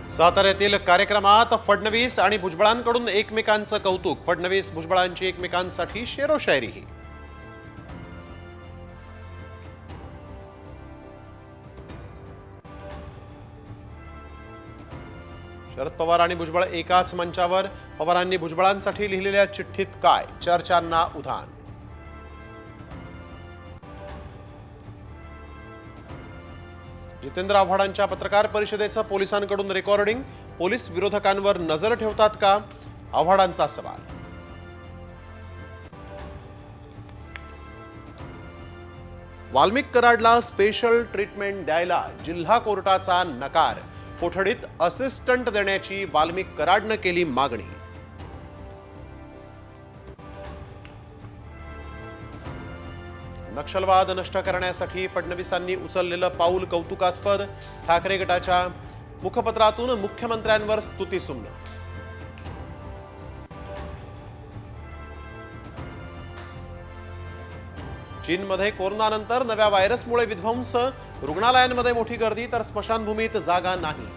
साताऱ्यातील कार्यक्रमात फडणवीस आणि भुजबळांकडून एकमेकांचं कौतुक। फडणवीस भुजबळांची एकमेकांसाठी शेरोशायरीही। शरद पवार आणि भुजबळ एकाच मंचावर। पवारांनी भुजबळांसाठी लिहिलेल्या चिठ्ठीत काय? चर्चांना उधाण। जितेंद्र आव्हाडांच्या पत्रकार परिषदेचं पोलिसांकडून रेकॉर्डिंग। पोलीस विरोधकांवर नजर ठेवतात का? आव्हाडांचा सवाल। वाल्मिक कराडला स्पेशल ट्रीटमेंट द्यायला जिल्हा कोर्टाचा नकार। कोठडीत असिस्टंट देण्याची वाल्मिक कराडनं केली मागणी। नक्षलवाद नष्ट करण्यासाठी फडणवीसांनी उचललेलं पाऊल कौतुकास्पद। ठाकरे गटाच्या मुखपत्रातून मुख्यमंत्र्यांवर स्तुतिसुमनं। चीनमध्ये कोरोनानंतर नव्या व्हायरसमुळे विध्वंस। रुग्णालयांमध्ये मोठी गर्दी तर स्मशानभूमीत जागा नाही।